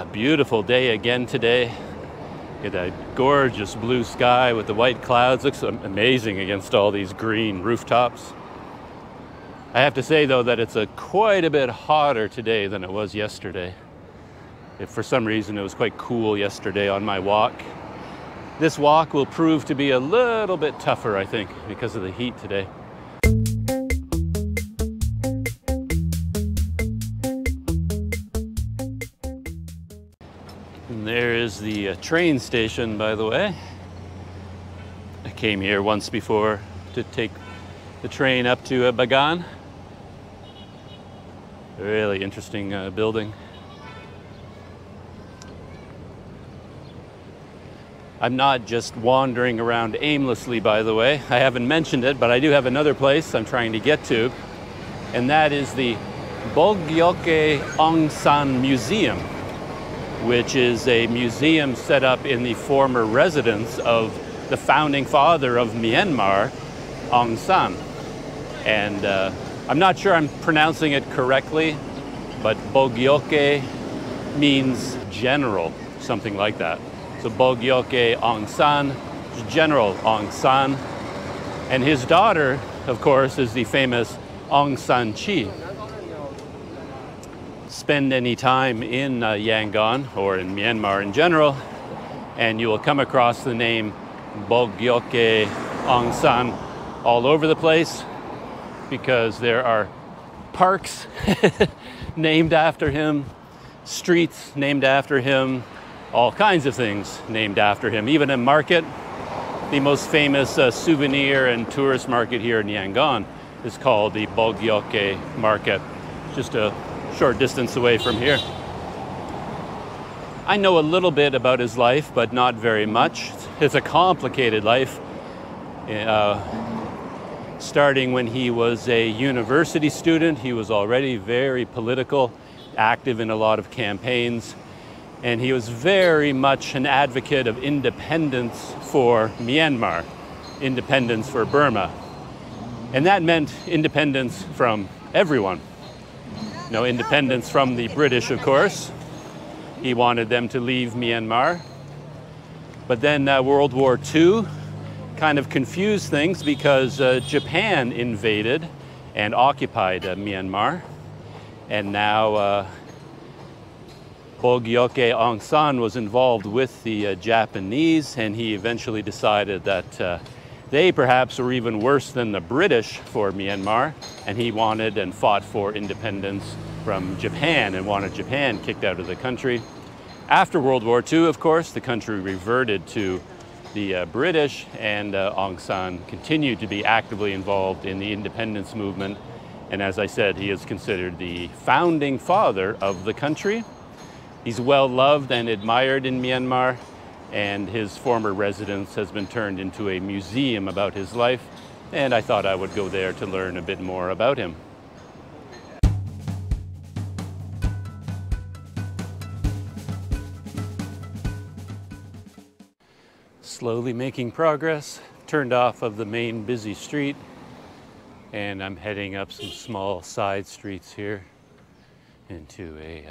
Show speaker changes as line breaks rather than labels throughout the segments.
Beautiful day again today. Get a gorgeous blue sky with the white clouds. Looks amazing against all these green rooftops. I have to say though that it's quite a bit hotter today than it was yesterday. If for some reason it was quite cool yesterday on my walk. This walk will prove to be a little bit tougher, I think, because of the heat today. And there is the train station, by the way. I came here once before to take the train up to Bagan. Really interesting building. I'm not just wandering around aimlessly, by the way. I haven't mentioned it, but I do have another place I'm trying to get to, and that is the Bogyoke Aung San Museum, which is a museum set up in the former residence of the founding father of Myanmar, Aung San. And I'm not sure I'm pronouncing it correctly, but Bogyoke means general, something like that. So Bogyoke Aung San, General Aung San. And his daughter, of course, is the famous Aung San Chi. Spend any time in Yangon, or in Myanmar in general, and you will come across the name Bogyoke Aung San all over the place, because there are parks named after him, streets named after him, all kinds of things named after him. Even a market, the most famous souvenir and tourist market here in Yangon is called the Bogyoke Market, just a short distance away from here. I know a little bit about his life, but not very much. It's a complicated life. Starting when he was a university student, he was already very political, active in a lot of campaigns. And he was very much an advocate of independence for Myanmar, independence for Burma. And that meant independence from everyone. No independence from the British, of course. He wanted them to leave Myanmar. But then World War II kind of confused things, because Japan invaded and occupied Myanmar. And now Bogyoke Aung San was involved with the Japanese, and he eventually decided that they perhaps were even worse than the British for Myanmar, and he wanted and fought for independence from Japan and wanted Japan kicked out of the country. After World War II, of course, the country reverted to the British, and Aung San continued to be actively involved in the independence movement. And as I said, he is considered the founding father of the country. He's well loved and admired in Myanmar, and his former residence has been turned into a museum about his life, and I thought I would go there to learn a bit more about him. Slowly making progress, turned off of the main busy street, and I'm heading up some small side streets here into a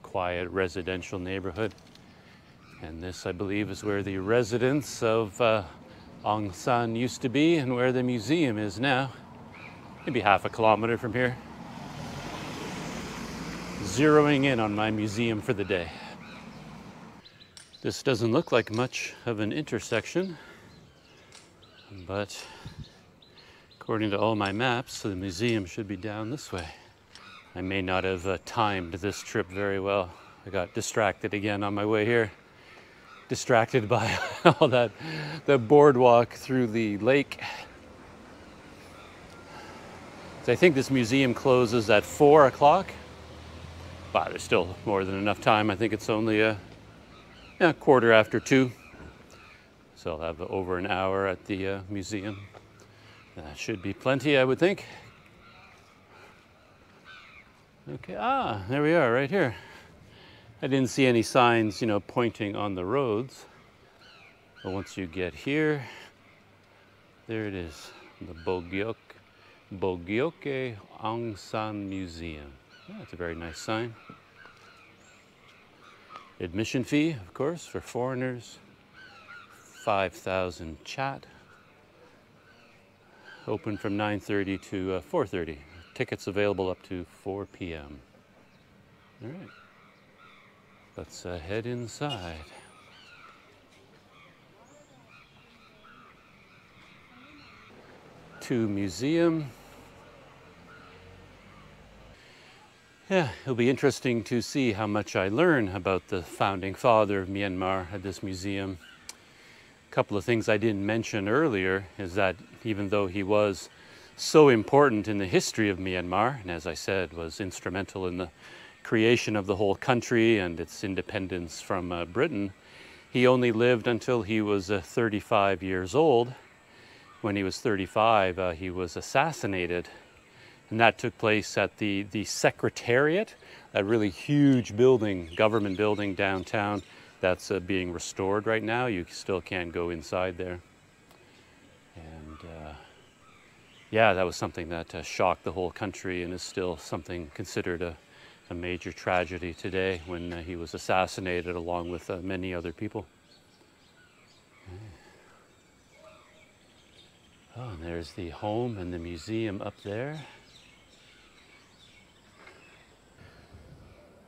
quiet residential neighborhood. And this, I believe, is where the residence of Aung San used to be and where the museum is now. Maybe half a kilometer from here. Zeroing in on my museum for the day. This doesn't look like much of an intersection, but according to all my maps, the museum should be down this way. I may not have timed this trip very well. I got distracted again on my way here. Distracted by all that, the boardwalk through the lake. So I think this museum closes at 4 o'clock. But there's still more than enough time. I think it's only a quarter after 2. So I'll have over an hour at the museum. That should be plenty, I would think. Okay, there we are, right here. I didn't see any signs, pointing on the roads. But once you get here, there it is, the Bogyoke Aung San Museum. That's a very nice sign. Admission fee, of course, for foreigners, 5,000 chat. Open from 9:30 to 4:30. Tickets available up to 4 p.m. All right, let's head inside. To museum. Yeah, it'll be interesting to see how much I learn about the founding father of Myanmar at this museum. A couple of things I didn't mention earlier is that even though he was so important in the history of Myanmar, and as I said, was instrumental in the creation of the whole country and its independence from Britain, he only lived until he was 35 years old. When he was 35, he was assassinated. And that took place at the Secretariat, a really huge building, government building downtown that's being restored right now. You still can't go inside there. And yeah, that was something that shocked the whole country and is still something considered a major tragedy today when he was assassinated along with many other people. Oh, and there's the home and the museum up there.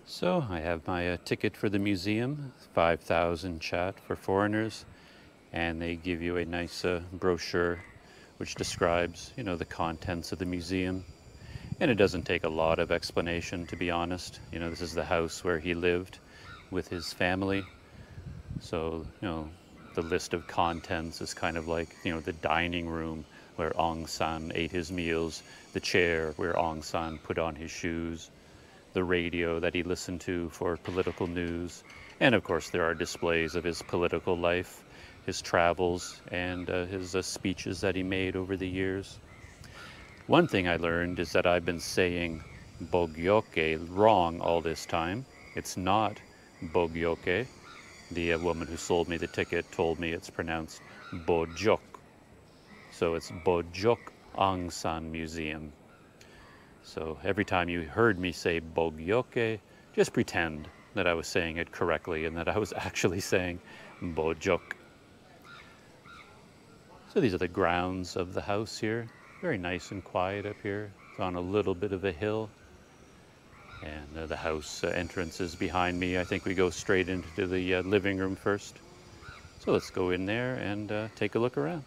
So I have my ticket for the museum, 5,000 chat for foreigners, and they give you a nice brochure which describes, you know, the contents of the museum. And it doesn't take a lot of explanation, to be honest. You know, this is the house where he lived with his family. So, you know, the list of contents is kind of like, you know, the dining room where Aung San ate his meals, the chair where Aung San put on his shoes, the radio that he listened to for political news, and of course there are displays of his political life, his travels, and his speeches that he made over the years. One thing I learned is that I've been saying Bogyoke wrong all this time. It's not Bogyoke. The woman who sold me the ticket told me it's pronounced Bogyoke. So it's Bogyoke Aung San Museum. So every time you heard me say Bogyoke, just pretend that I was saying it correctly and that I was actually saying Bogyoke. So these are the grounds of the house here. Very nice and quiet up here. It's on a little bit of a hill. And the house entrance is behind me. I think we go straight into the living room first. So let's go in there and take a look around.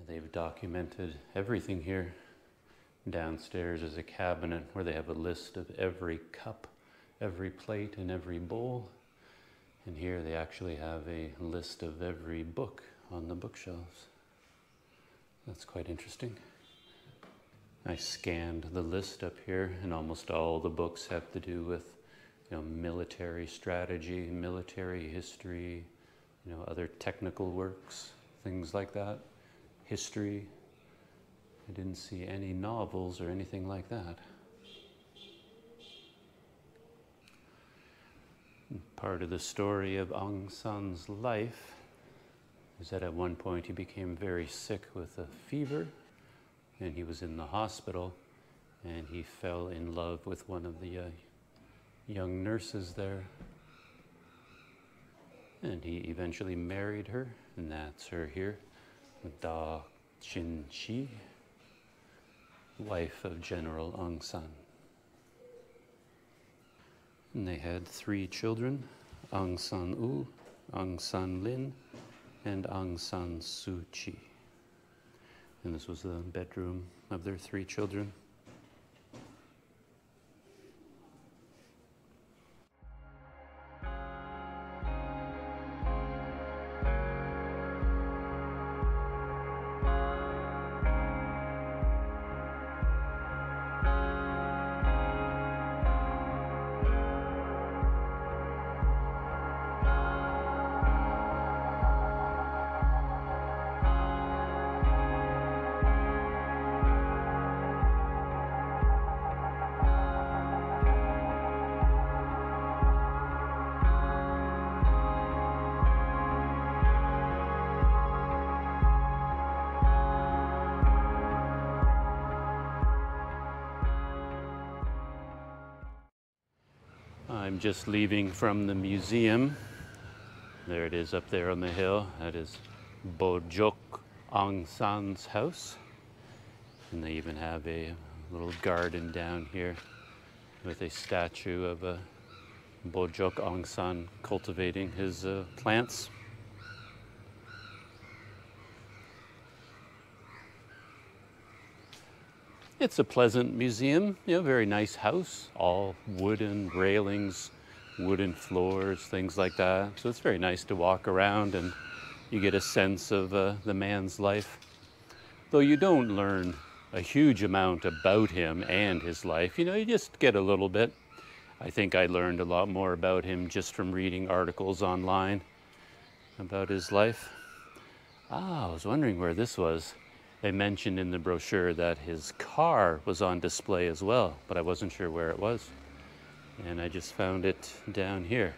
They've documented everything here. Downstairs is a cabinet where they have a list of every cup, every plate, and every bowl. And here they actually have a list of every book on the bookshelves. That's quite interesting. I scanned the list up here, and almost all the books have to do with, you know, military strategy, military history, you know, other technical works, things like that. History. I didn't see any novels or anything like that. Part of the story of Aung San's life is that at one point he became very sick with a fever, and he was in the hospital, and he fell in love with one of the young nurses there. And he eventually married her, and that's her here. Da Chin Chi, wife of General Aung San. And they had 3 children, Aung San U, Aung San Lin, and Aung San Suu Kyi. And this was the bedroom of their 3 children. just leaving from the museum. There it is up there on the hill. That is Bogyoke Aung San's house. And they even have a little garden down here with a statue of Bogyoke Aung San cultivating his plants. It's a pleasant museum, very nice house, all wooden railings, wooden floors, things like that. So it's very nice to walk around and you get a sense of the man's life. Though you don't learn a huge amount about him and his life, you just get a little bit. I think I learned a lot more about him just from reading articles online about his life. I was wondering where this was. They mentioned in the brochure that his car was on display as well, but I wasn't sure where it was. And I just found it down here,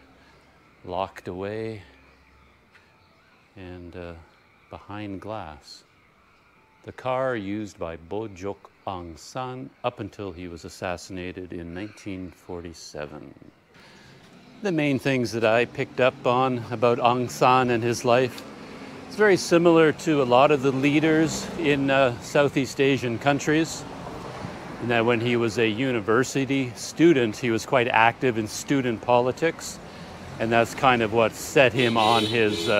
locked away and behind glass. The car used by Bogyoke Aung San up until he was assassinated in 1947. The main things that I picked up on about Aung San and his life, it's very similar to a lot of the leaders in Southeast Asian countries. And that when he was a university student, he was quite active in student politics. And that's kind of what set him on his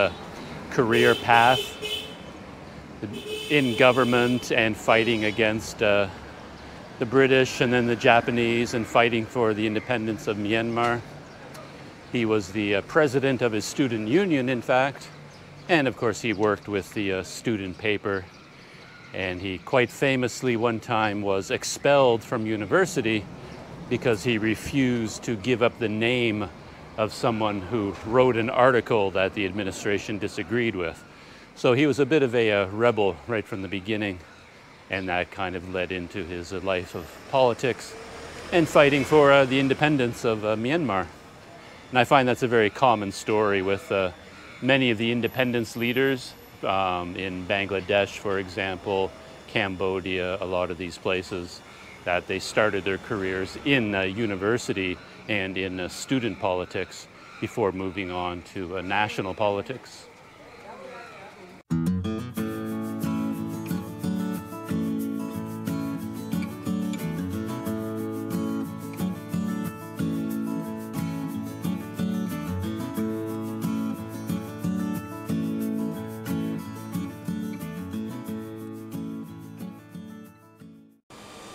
career path in government and fighting against the British and then the Japanese and fighting for the independence of Myanmar. He was the president of his student union, in fact. And of course, he worked with the student paper. And he quite famously one time was expelled from university because he refused to give up the name of someone who wrote an article that the administration disagreed with. So he was a bit of a rebel right from the beginning, and that kind of led into his life of politics and fighting for the independence of Myanmar. And I find that's a very common story with many of the independence leaders in Bangladesh, for example, Cambodia, a lot of these places, that they started their careers in university and in student politics before moving on to national politics.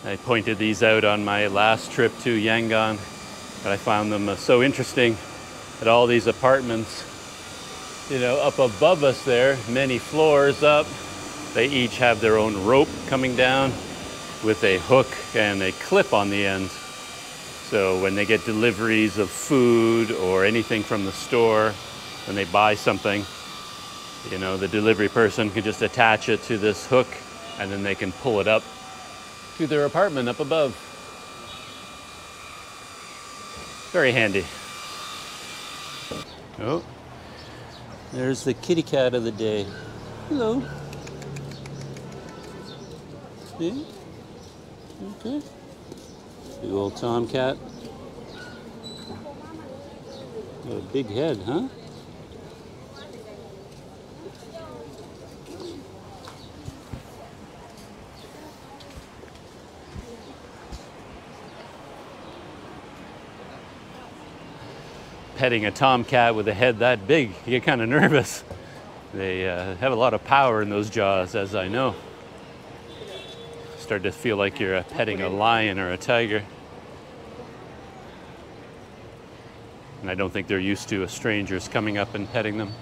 I pointed these out on my last trip to Yangon, but I found them so interesting at all these apartments, up above us there, many floors up. They each have their own rope coming down with a hook and a clip on the end. So when they get deliveries of food or anything from the store, when they buy something, the delivery person can just attach it to this hook and then they can pull it up to their apartment up above. Very handy. Oh, there's the kitty cat of the day. Hello. See? Okay. Big old tomcat. Got a big head, huh? Petting a tomcat with a head that big, you get kind of nervous. They have a lot of power in those jaws, as I know. Start to feel like you're petting a lion or a tiger. And I don't think they're used to strangers coming up and petting them.